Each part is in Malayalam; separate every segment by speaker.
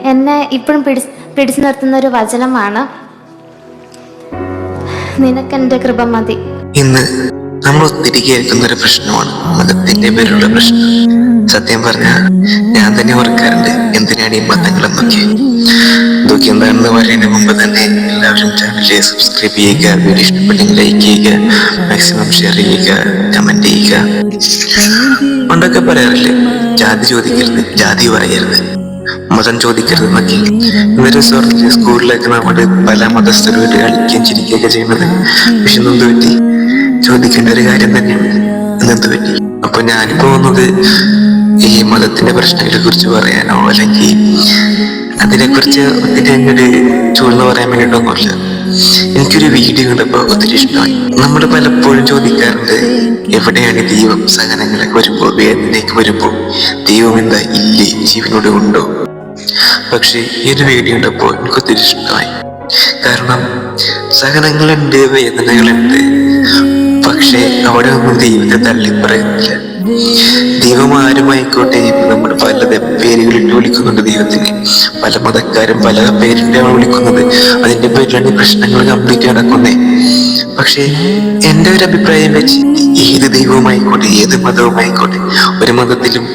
Speaker 1: എന്നെ ഇപ്പോഴും പിടിച്ചു നിർത്തുന്ന ഒരു വചനമാണ്, നിനക്കെന്റെ കൃപ മതി.
Speaker 2: ഇന്ന് നമ്മൾ ഒത്തിരി കേൾക്കുന്ന ഒരു പ്രശ്നമാണ് മതത്തിന്റെ പേരിലുള്ള പ്രശ്നം. സത്യം പറഞ്ഞാൽ ഞാൻ തന്നെ ഓർക്കാറുണ്ട്, എന്തിനാണ് ഈ മതങ്ങളെന്നൊക്കെ. ഇതൊക്കെ എന്താണെന്ന് പറയുന്നതിന് മുമ്പ് തന്നെ എല്ലാവരും ചാനലിലെ സബ്സ്ക്രൈബ് ചെയ്യുക, വീഡിയോ ഇഷ്ടപ്പെട്ടെങ്കിൽ ലൈക്ക് ചെയ്യുക, മാക്സിമം ഷെയർ ചെയ്യുക, കമന്റ് ചെയ്യുക. പണ്ടൊക്കെ പറയാറില്ലേ, ജാതി ചോദിക്കരുത്, ജാതി പറയരുത്, മതം ചോദിക്കരുത് എന്നൊക്കെ. ഇന്നൊരു സ്കൂളിലേക്ക് നമ്മുടെ പല മതസ്ഥരുമായിട്ട് കളിക്കുകയും ചിരിക്കുകയൊക്കെ ചെയ്യുന്നത്. പക്ഷെ എന്ത് പറ്റി, ചോദിക്കേണ്ട ഒരു കാര്യം തന്നെയാണ്, എന്നെന്ത് പറ്റി. അപ്പൊ ഞാനിപ്പോ വന്നത് ഈ മതത്തിന്റെ പ്രശ്നങ്ങളെ കുറിച്ച് പറയാനോ അല്ലെങ്കിൽ അതിനെക്കുറിച്ച് ഒത്തിരി അങ്ങോട്ട് ചൂഴ്ന്ന് പറയാൻ വേണ്ടിയിട്ടൊന്നുമില്ല. എനിക്കൊരു വീഡിയോ കണ്ടപ്പോ ഒത്തിരി ഇഷ്ടമായി. നമ്മൾ പലപ്പോഴും ചോദിക്കാറുണ്ട്, എവിടെയാണ് ദൈവം? സഹനങ്ങളൊക്കെ വരുമ്പോ, വേദനയൊക്കെ വരുമ്പോ ദൈവം എന്താ ഇല്ലേ, ജീവനോട് ഉണ്ടോ? പക്ഷെ ഈ ഒരു വീഡിയോ കണ്ടപ്പോ എനിക്ക് ഒത്തിരി ഇഷ്ടമായി. കാരണം സഹനങ്ങളുണ്ട്, വേദനകളുണ്ട്, പക്ഷെ അവിടെ ഒന്നും ദൈവത്തെ തള്ളിപ്പറയുന്നില്ല. ദൈവം ആരുമായിക്കോട്ടെ, നമ്മൾ പല പേരുകളിട്ട് വിളിക്കുന്നുണ്ട് ദൈവത്തിന്. പല മതക്കാരും പല പേരിട്ടാണ് വിളിക്കുന്നത്. അതിന്റെ പേരിലാണ് പ്രശ്നങ്ങൾ കംപ്ലീറ്റ് നടക്കുന്നേ. പക്ഷെ എൻ്റെ ഒരു അഭിപ്രായം വെച്ച് ഏത് ദൈവവുമായിക്കോട്ടെ, ഏത് മതവുമായിക്കോട്ടെ, ഒരു മതത്തിലും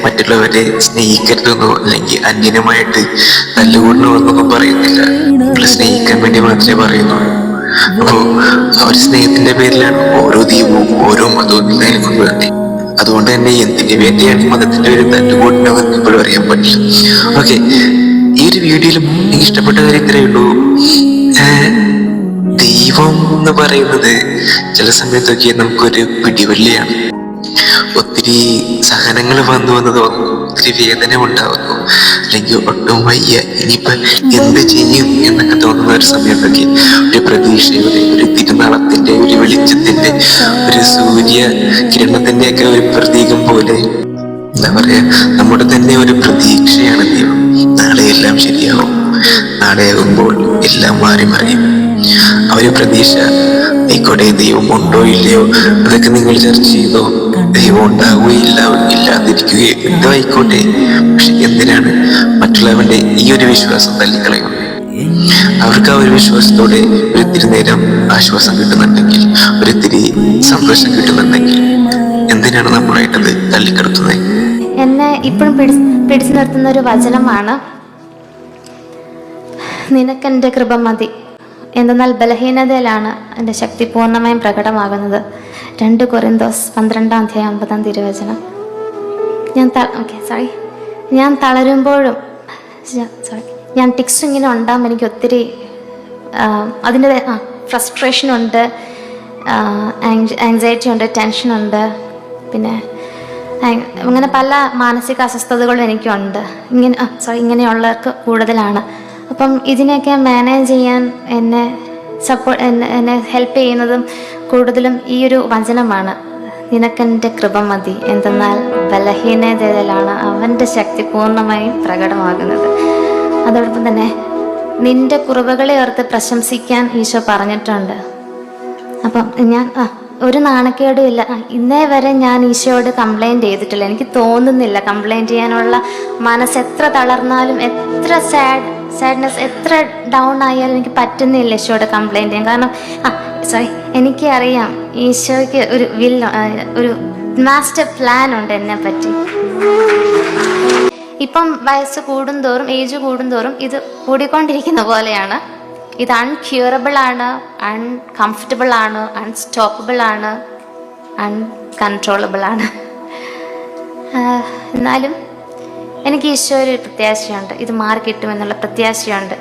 Speaker 2: മറ്റുള്ളവരെ സ്നേഹിക്കരുതെന്നോ അല്ലെങ്കിൽ അന്യനുമായിട്ട് തല്ലുകൂടണോ എന്നൊന്നും പറയുന്നില്ല. സ്നേഹിക്കാൻ വേണ്ടി മാത്രമേ പറയുന്നുള്ളൂ. അപ്പോ ആ ഒരു സ്നേഹത്തിന്റെ പേരിലാണ് ഓരോ ദൈവവും ഓരോ മതവും നിലനിൽക്കുന്നത് തന്നെ. അതുകൊണ്ട് തന്നെ എന്തിനു വേണ്ടിയാണ് ഈ മതത്തിന്റെ പേര് തല്ലുകൂടണമെന്ന് ഇപ്പോഴും അറിയാൻ പറ്റില്ല. ഓക്കെ, ഈ ഒരു വീഡിയോയിലും എനിക്ക് ഇഷ്ടപ്പെട്ട കാര്യം ഇത്രയേ ഉള്ളൂ. ദൈവം എന്ന് പറയുന്നത് ചില സമയത്തൊക്കെ നമുക്കൊരു പിടിവള്ളിയാണ്. ഒത്തിരി സഹനങ്ങൾ വന്നു എന്ന് തോന്നുന്നു, ഒത്തിരി വേദന ഉണ്ടാവുന്നു, അല്ലെങ്കിൽ ഒട്ടും വയ്യ, ഇനിയിപ്പൊ എന്ത് ചെയ്യും എന്നൊക്കെ തോന്നുന്ന ഒരു സമയത്തൊക്കെ ഒരു പ്രതീക്ഷയുടെ, ഒരു തിരുനാളത്തിന്റെ, ഒരു വെളിച്ചത്തിന്റെ, ഒരു സൂര്യ കിരണത്തിന്റെ ഒക്കെ ഒരു പ്രതീകം പോലെ, എന്താ പറയാ, നമ്മുടെ തന്നെ ഒരു പ്രതീക്ഷയാണ് ദൈവം. നാളെ എല്ലാം ശരിയാവും, നാളെ ആകുമ്പോൾ എല്ലാം മാറി മറിയും. ആ ഒരു പ്രതീക്ഷ ആയിക്കോട്ടെ. ദൈവം ഉണ്ടോ ഇല്ലയോ അതൊക്കെ നിങ്ങൾ ചർച്ച ചെയ്തോ, ദൈവം ഉണ്ടാവുകയില്ല, ഇല്ലാതിരിക്കുകയോ എന്തോ ആയിക്കോട്ടെ. പക്ഷെ എന്തിനാണ് മറ്റുള്ളവരുടെ ഈ ഒരു വിശ്വാസം തള്ളിക്കളയുന്നത്? അവർക്ക് ആ ഒരു വിശ്വാസത്തോടെ ഒരിത്തിരി നേരം ആശ്വാസം കിട്ടുന്നുണ്ടെങ്കിൽ, ഒരിത്തിരി സന്തോഷം കിട്ടുന്നുണ്ടെങ്കിൽ, എന്തിനാണ് നമ്മളായിട്ടത് തള്ളിക്കിടത്തുന്നത്?
Speaker 1: എന്നെ ഇപ്പോഴും പിടിച്ചു നിർത്തുന്ന ഒരു വചനമാണ്, നിനക്കെന്റെ കൃപ മതി. എന്തെന്നാൽ ബലഹീനതയിലാണ് എൻ്റെ ശക്തി പൂർണ്ണമായും പ്രകടമാകുന്നത്. 2 കൊരിന്തോസ് 12:50 തിരുവചനം. ഞാൻ തളരുമ്പോഴും ഞാൻ ടിക്സ് ഇങ്ങനെ ഉണ്ടാകുമ്പോൾ എനിക്ക് ഒത്തിരി അതിൻ്റെ ഫ്രസ്ട്രേഷനുണ്ട്, ആങ്സൈറ്റി ഉണ്ട്, ടെൻഷനുണ്ട്, പിന്നെ അങ്ങനെ പല മാനസിക അസ്വസ്ഥതകളും എനിക്കുണ്ട്. ഇങ്ങനെയുള്ളവർക്ക് കൂടുതലാണ്. അപ്പം ഇതിനെയൊക്കെ മാനേജ് ചെയ്യാൻ എന്നെ ഹെൽപ്പ് ചെയ്യുന്നതും കൂടുതലും ഈ ഒരു വചനമാണ്, നിനക്കെൻ്റെ കൃപ മതി. എന്തെന്നാൽ ബലഹീനതയിലാണ് അവൻ്റെ ശക്തി പൂർണ്ണമായും പ്രകടമാകുന്നത്. അതോടൊപ്പം തന്നെ നിന്റെ കുറവുകളെ ഓർത്ത് പ്രശംസിക്കാൻ ഈശോ പറഞ്ഞിട്ടുണ്ട്. അപ്പം ഞാൻ ഒരു നാണക്കേടും ഇല്ല. ഇന്നേ വരെ ഞാൻ ഈശോയോട് കംപ്ലൈൻറ്റ് ചെയ്തിട്ടില്ല. എനിക്ക് തോന്നുന്നില്ല കംപ്ലൈൻറ്റ് ചെയ്യാനുള്ള മനസ്സ്. എത്ര തളർന്നാലും, എത്ര സാഡ്നെസ്, എത്ര ഡൗൺ ആയാലും എനിക്ക് പറ്റുന്നില്ല ഈശോയോട് കംപ്ലൈൻറ്റ് ചെയ്യാൻ. കാരണം എനിക്ക് അറിയാം ഈശോയ്ക്ക് ഒരു മാസ്റ്റർ പ്ലാൻ ഉണ്ട് എന്നെ പറ്റി. ഇപ്പം വയസ്സ് കൂടുന്തോറും, ഏജ് കൂടുന്തോറും ഇത് കൂടിക്കൊണ്ടിരിക്കുന്ന പോലെയാണ്. ഇത് അൺക്യൂറബിൾ ആണ്, അൺകംഫർട്ടബിൾ ആണ്, അൺസ്റ്റോപ്പബിൾ ആണ്, അൺകൺട്രോളബിൾ ആണ്. എന്നാലും എനിക്ക് ഈശോ ഒരു പ്രത്യാശയുണ്ട്, ഇത് മാറി കിട്ടുമെന്നുള്ള പ്രത്യാശയുണ്ട്.